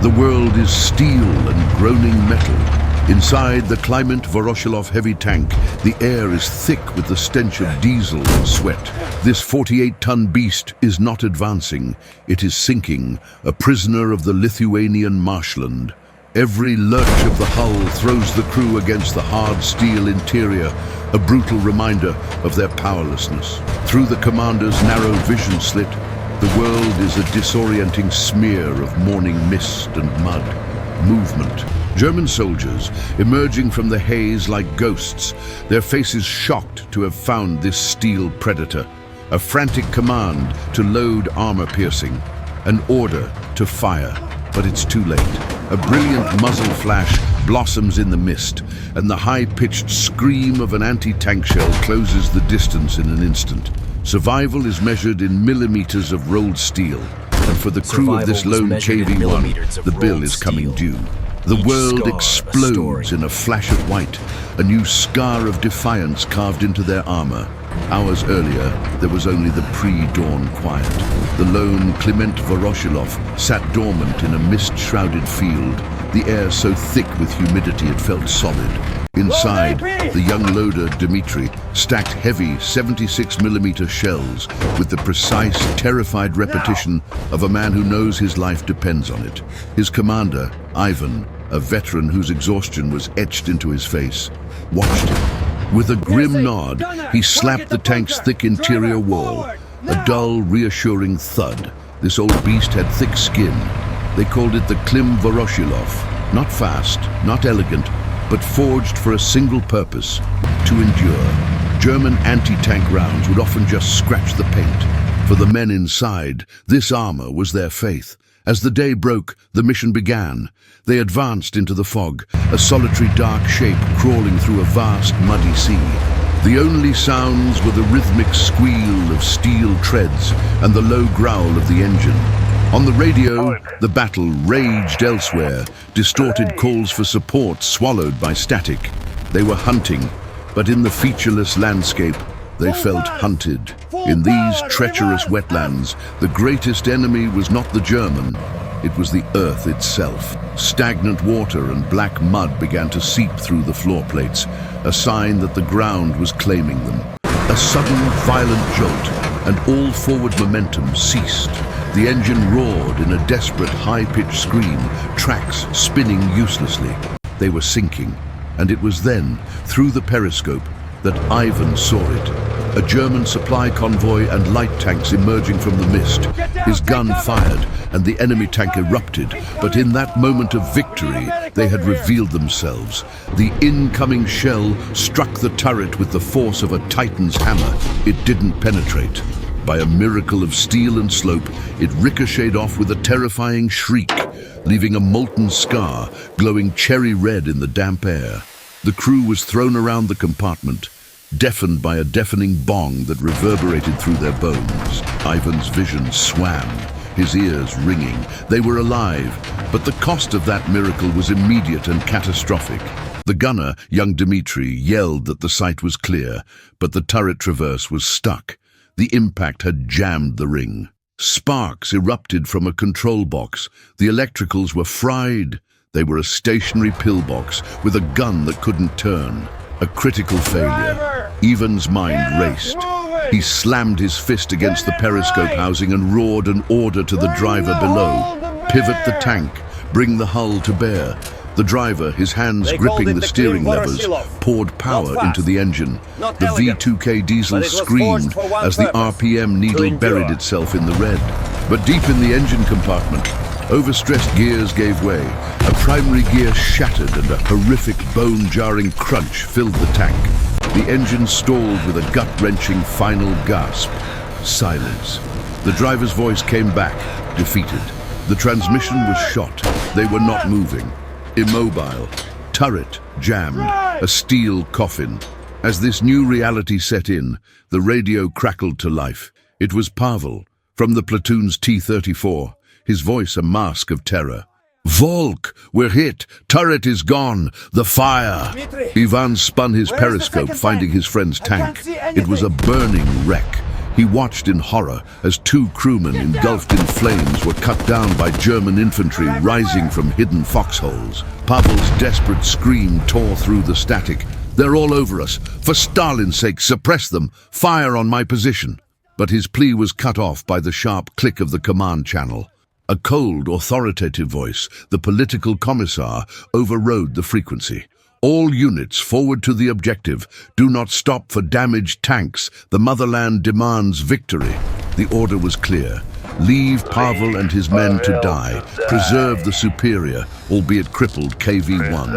The world is steel and groaning metal. Inside the Kliment Voroshilov heavy tank, the air is thick with the stench of diesel and sweat. This 48-ton beast is not advancing, it is sinking, a prisoner of the Lithuanian marshland. Every lurch of the hull throws the crew against the hard steel interior, a brutal reminder of their powerlessness. Through the commander's narrow vision slit, the world is a disorienting smear of morning mist and mud. Movement. German soldiers emerging from the haze like ghosts, their faces shocked to have found this steel predator. A frantic command to load armor-piercing, an order to fire, but it's too late. A brilliant muzzle flash blossoms in the mist, and the high-pitched scream of an anti-tank shell closes the distance in an instant. Survival is measured in millimeters of rolled steel, and for the crew of this lone KV-1, the bill is coming due. The world explodes in a flash of white, a new scar of defiance carved into their armor. Hours earlier, there was only the pre-dawn quiet. The lone Kliment Voroshilov sat dormant in a mist-shrouded field, the air so thick with humidity it felt solid. Inside, the young loader, Dmitri, stacked heavy 76mm shells with the precise, terrified repetition of a man who knows his life depends on it. His commander, Ivan, a veteran whose exhaustion was etched into his face, watched him. With a grim nod, he slapped the tank's thick interior wall. A dull, reassuring thud. This old beast had thick skin. They called it the Klim Voroshilov. Not fast, not elegant, but forged for a single purpose, to endure. German anti-tank rounds would often just scratch the paint. For the men inside, this armor was their faith. As the day broke, the mission began. They advanced into the fog, a solitary dark shape crawling through a vast muddy sea. The only sounds were the rhythmic squeal of steel treads and the low growl of the engine. On the radio, the battle raged elsewhere, distorted calls for support swallowed by static. They were hunting, but in the featureless landscape, they felt hunted. In these treacherous wetlands, the greatest enemy was not the German, it was the earth itself. Stagnant water and black mud began to seep through the floor plates, a sign that the ground was claiming them. A sudden, violent jolt, and all forward momentum ceased. The engine roared in a desperate, high-pitched scream, tracks spinning uselessly. They were sinking, and it was then, through the periscope, that Ivan saw it. A German supply convoy and light tanks emerging from the mist. His gun fired, and the enemy tank erupted. But in that moment of victory, they had revealed themselves. The incoming shell struck the turret with the force of a titan's hammer. It didn't penetrate. By a miracle of steel and slope, it ricocheted off with a terrifying shriek, leaving a molten scar glowing cherry red in the damp air. The crew was thrown around the compartment, deafened by a deafening bong that reverberated through their bones. Ivan's vision swam, his ears ringing. They were alive, but the cost of that miracle was immediate and catastrophic. The gunner, young Dmitri, yelled that the sight was clear, but the turret traverse was stuck. The impact had jammed the ring. Sparks erupted from a control box. The electricals were fried. They were a stationary pillbox with a gun that couldn't turn. A critical failure. Ivan's mind raced. He slammed his fist against the periscope housing and roared an order to the driver below. Pivot the tank. Bring the hull to bear. The driver, his hands gripping the steering levers, poured power into the engine. The V2K diesel screamed as the RPM needle buried itself in the red. But deep in the engine compartment, overstressed gears gave way. A primary gear shattered and a horrific bone-jarring crunch filled the tank. The engine stalled with a gut-wrenching final gasp. Silence. The driver's voice came back, defeated. The transmission was shot. They were not moving. Immobile. Turret jammed. A steel coffin. As this new reality set in, the radio crackled to life. It was Pavel, from the platoon's T-34, his voice a mask of terror. "Volk, we're hit. Turret is gone. The fire." Ivan spun his periscope, finding his friend's tank. It was a burning wreck. He watched in horror as two crewmen engulfed in flames were cut down by German infantry rising from hidden foxholes. Pavel's desperate scream tore through the static. "They're all over us. For Stalin's sake, suppress them. Fire on my position." But his plea was cut off by the sharp click of the command channel. A cold, authoritative voice, the political commissar, overrode the frequency. "All units forward to the objective. Do not stop for damaged tanks. The motherland demands victory." The order was clear. Leave Pavel and his men to die. Preserve the superior, albeit crippled, KV-1.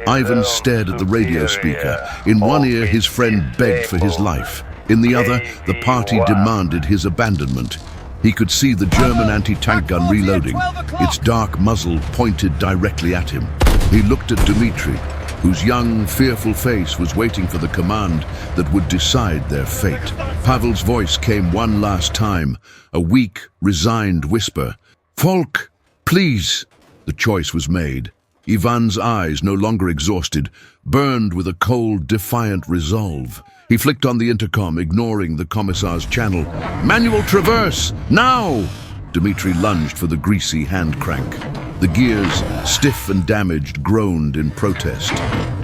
Ivan stared at the radio speaker. In one ear, his friend begged for his life. In the other, the party demanded his abandonment. He could see the German anti-tank gun reloading, its dark muzzle pointed directly at him. He looked at Dmitri, whose young, fearful face was waiting for the command that would decide their fate. Pavel's voice came one last time, a weak, resigned whisper. "Volk, please." The choice was made. Ivan's eyes, no longer exhausted, burned with a cold, defiant resolve. He flicked on the intercom, ignoring the commissar's channel. "Manual traverse, now!" Dmitri lunged for the greasy hand crank. The gears, stiff and damaged, groaned in protest.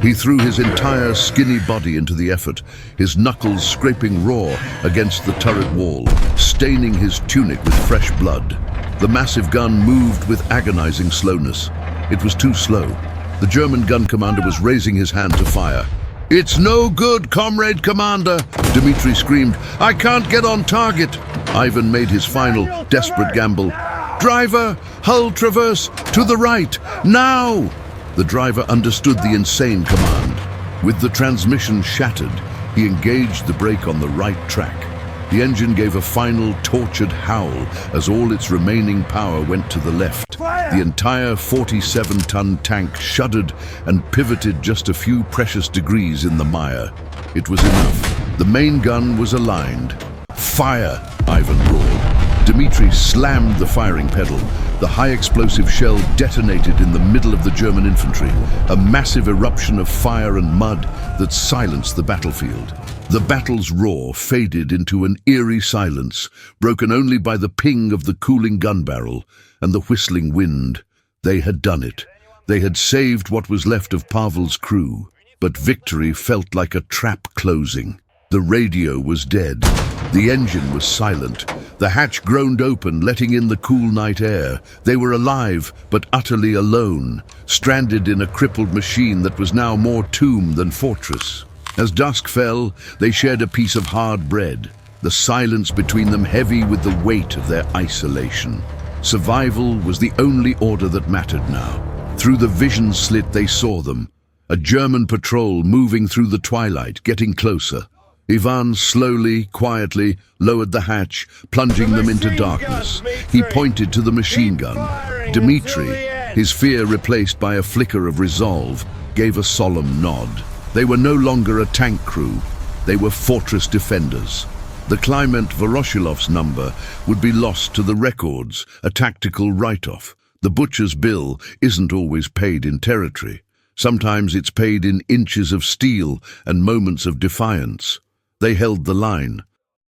He threw his entire skinny body into the effort, his knuckles scraping raw against the turret wall, staining his tunic with fresh blood. The massive gun moved with agonizing slowness. It was too slow. The German gun commander was raising his hand to fire. "It's no good, comrade commander!" Dmitri screamed. "I can't get on target!" Ivan made his final, desperate gamble. "Driver, hull traverse, to the right, now!" The driver understood the insane command. With the transmission shattered, he engaged the brake on the right track. The engine gave a final, tortured howl as all its remaining power went to the left. The entire 47-ton tank shuddered and pivoted just a few precious degrees in the mire. It was enough. The main gun was aligned. "Fire!" Ivan roared. Dmitri slammed the firing pedal. The high-explosive shell detonated in the middle of the German infantry, a massive eruption of fire and mud that silenced the battlefield. The battle's roar faded into an eerie silence, broken only by the ping of the cooling gun barrel and the whistling wind. They had done it. They had saved what was left of Pavel's crew. But victory felt like a trap closing. The radio was dead. The engine was silent. The hatch groaned open, letting in the cool night air. They were alive, but utterly alone, stranded in a crippled machine that was now more tomb than fortress. As dusk fell, they shared a piece of hard bread, the silence between them heavy with the weight of their isolation. Survival was the only order that mattered now. Through the vision slit they saw them, a German patrol moving through the twilight, getting closer. Ivan slowly, quietly lowered the hatch, plunging them into darkness. He pointed to the machine gun. Dmitri, his fear replaced by a flicker of resolve, gave a solemn nod. They were no longer a tank crew. They were fortress defenders. The Kliment Voroshilov's number would be lost to the records, a tactical write-off. The butcher's bill isn't always paid in territory. Sometimes it's paid in inches of steel and moments of defiance. They held the line.